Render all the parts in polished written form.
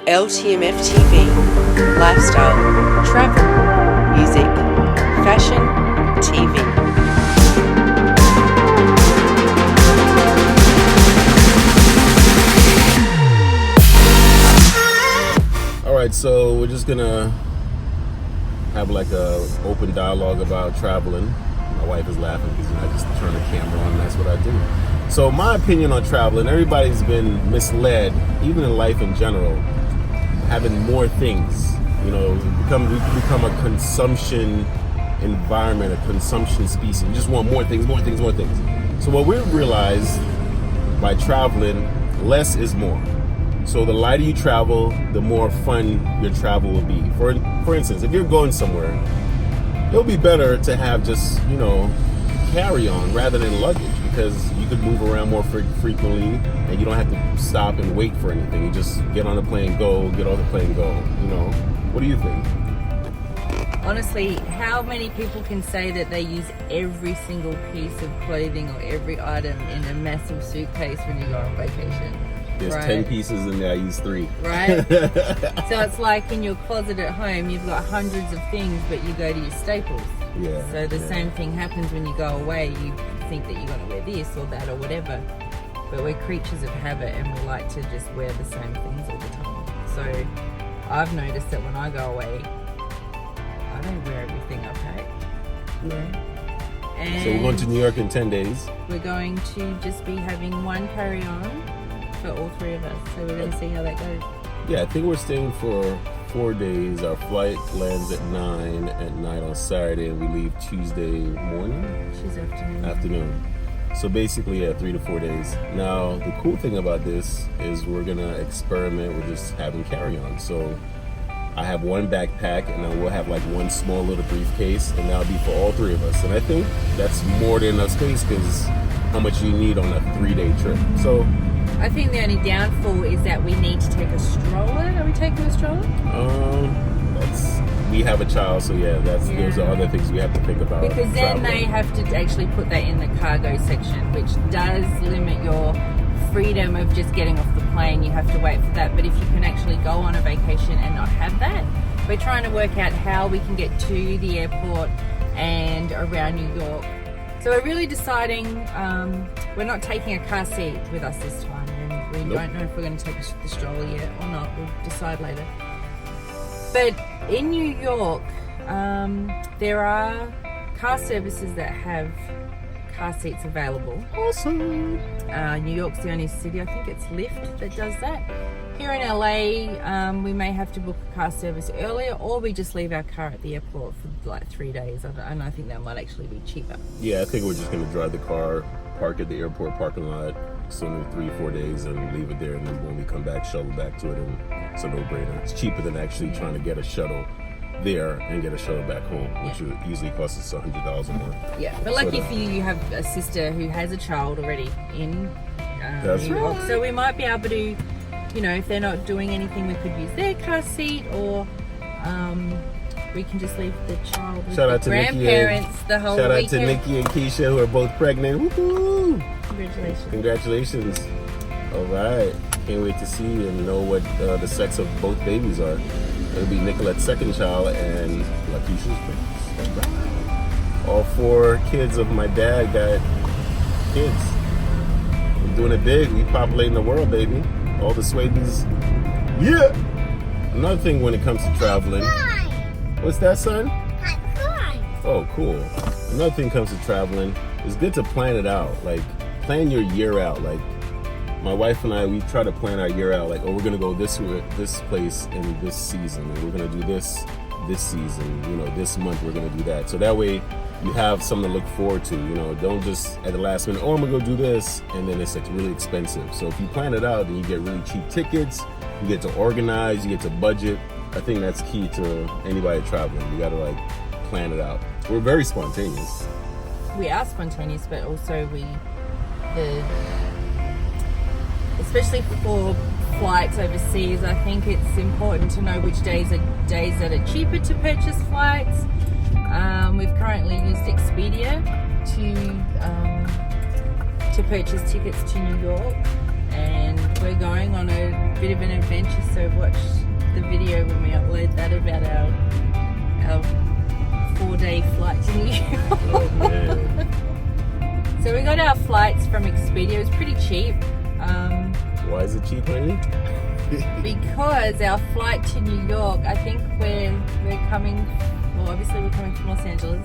LTMFTv, lifestyle, travel, music, fashion, TV. Alright, so we're just gonna have like a open dialogue about traveling. My wife is laughing because I just turn the camera on and that's what I do. So my opinion on traveling, everybody's been misled, even in life in general, having more things. You know, we become a consumption environment, a consumption species. We just want more things, more things, more things. So what we've realized by traveling, less is more. So the lighter you travel, the more fun your travel will be. For instance, if you're going somewhere, it'll be better to have just, carry-on rather than luggage, because you could move around more frequently and you don't have to stop and wait for anything. You just get on the plane, go, get off the plane, go. What do you think? Honestly, how many people can say that they use every single piece of clothing or every item in a massive suitcase when you go on vacation? There's 10 pieces in there, I use 3. Right? So it's like in your closet at home, you've got hundreds of things, but you go to your staples. Yeah. So the same thing happens when you go away. You think that you're going to wear this or that or whatever. But we're creatures of habit and we like to just wear the same things all the time. So I've noticed that when I go away, I don't wear everything I pack. Yeah. And so we're going to New York in 10 days. We're going to just be having one carry-on for all 3 of us, so we're going to see how that goes. Yeah, I think we're staying for 4 days. Our flight lands at 9 at night on Saturday, and we leave Tuesday morning? Tuesday afternoon. So basically, 3 to 4 days. Now, the cool thing about this is we're going to experiment with just having carry-on. So I have one backpack, and then we'll have like one small little briefcase, and that'll be for all 3 of us. And I think that's more than enough space, because how much you need on a 3-day trip. So I think the only downfall is that we need to take a stroller. Are we taking a stroller? We have a child, so those are other things we have to think about. Because then they have to actually put that in the cargo section, which does limit your freedom of just getting off the plane. You have to wait for that. But if you can actually go on a vacation and not have that, we're trying to work out how we can get to the airport and around New York. So we're really deciding, we're not taking a car seat with us this time, and we don't know if we're going to take the stroller yet or not. We'll decide later. But in New York, there are car services that have car seats available. Awesome. New York's the only city, I think it's Lyft that does that. Here in LA, we may have to book a car service earlier, or we just leave our car at the airport for like 3 days. And I think that might actually be cheaper. Yeah, I think we're just going to drive the car, park at the airport parking lot, so in 3 or 4 days, and leave it there. And then when we come back, shuttle back to it, and it's a no-brainer. It's cheaper than actually trying to get a shuttle there and get a shuttle back home, which would easily cost us $100 more. Yeah, but lucky for you, you have a sister who has a child already in New York. Right. So we might be able to, if they're not doing anything, we could use their car seat, or we can just leave the child with the grandparents the whole weekend. Shout out to Nikki and Keisha, who are both pregnant. Woo-hoo! Congratulations. All right. Can't wait to see and know what the sex of both babies are. It'll be Nicolette's second child and Lakeisha's first. Right. All 4 kids of my dad got kids. We're doing it big. We populating the world, baby. All the Swabes. Yeah! Another thing when it comes to traveling. What's that, son? Oh, cool. Another thing comes to traveling, it's good to plan it out. Like, plan your year out. Like, my wife and I, we try to plan our year out. Like, we're going to go this place in this season. And we're going to do this season. This month we're going to do that. So that way you have something to look forward to. Don't just at the last minute, I'm going to go do this. And then it's really expensive. So if you plan it out, then you get really cheap tickets. You get to organize. You get to budget. I think that's key to anybody traveling. You got to plan it out. We're very spontaneous. We are spontaneous, but also especially for flights overseas, I think it's important to know which days are days that are cheaper to purchase flights. We've currently used Expedia to purchase tickets to New York, and we're going on a bit of an adventure, so watch the video when we upload that about our 4-day flight to New York. Oh man. So we got our flights from Expedia. It was pretty cheap. Why is it cheap, honey? Because our flight to New York, I think we're coming, well obviously we're coming from Los Angeles.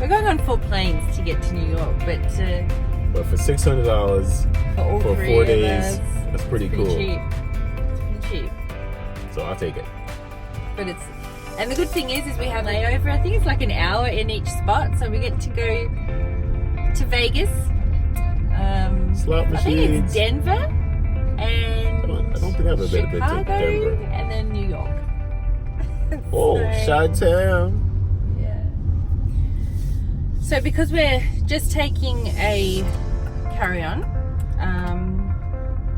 We're going on 4 planes to get to New York, but for $600 for all for 3 4 of days, us, that's pretty it's cool. cheap. It's pretty cheap. So I'll take it. But and the good thing is we have layover. I think it's like an hour in each spot, so we get to go to Vegas. Slot I think machines. it's Denver and I don't think I've ever been to Chicago Denver. and then New York. Oh, Chi-Town. Yeah. So because we're just taking a carry-on,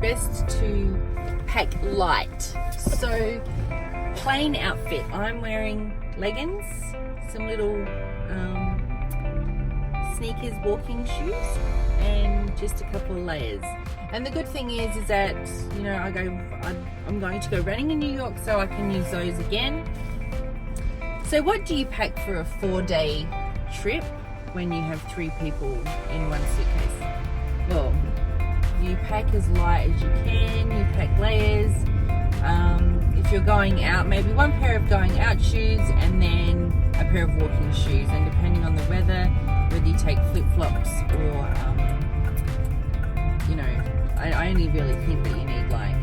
best to pack light. So plain outfit. I'm wearing leggings, some little sneakers, walking shoes, and just a couple of layers. And the good thing is that, you know, I'm going to go running in New York, so I can use those again. So what do you pack for a 4-day trip when you have 3 people in one suitcase? Well, you pack as light as you can, you pack layers. If you're going out, maybe 1 pair of going out shoes and then a pair of walking shoes, and depending on the weather, whether you take flip-flops or you know, I only really think that you need like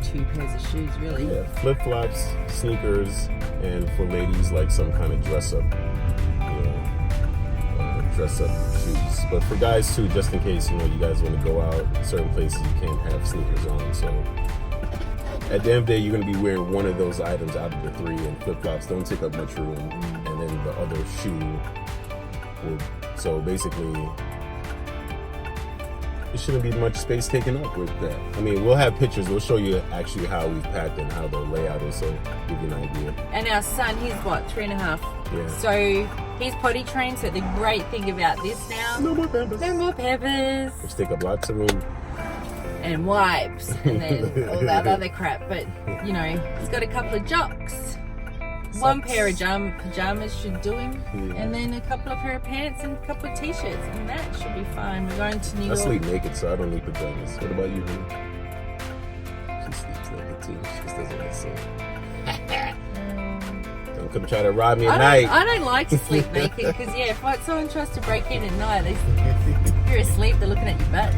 2 pairs of shoes, really. Yeah, flip-flops, sneakers, and for ladies, like some kind of dress-up, dress-up shoes. But for guys too, just in case, you know, you guys want to go out certain places, you can't have sneakers on. So at the end of the day, you're going to be wearing one of those items out of the 3, and flip-flops don't take up much room, and then the other shoe will. So basically, there shouldn't be much space taken up with that. I mean, we'll have pictures. We'll show you actually how we've packed and how the layout is, so give you an idea. And our son, he's what, 3.5? Yeah. So he's potty trained. So the great thing about this now, No more Pampers. no more Pampers Which take up lots of room. and wipes and then all that other crap. But you know, he's got a couple of jocks. 1 pair of pajamas should do him, and then a couple of pair of pants and a couple of t-shirts, and that should be fine. We're going to New York. I sleep naked, so I don't need pajamas. What about you, Lou? She sleeps naked too. She just doesn't like to. Don't come try to rob me at night. I don't like to sleep naked because if someone tries to break in at night, you're asleep, they're looking at your butt.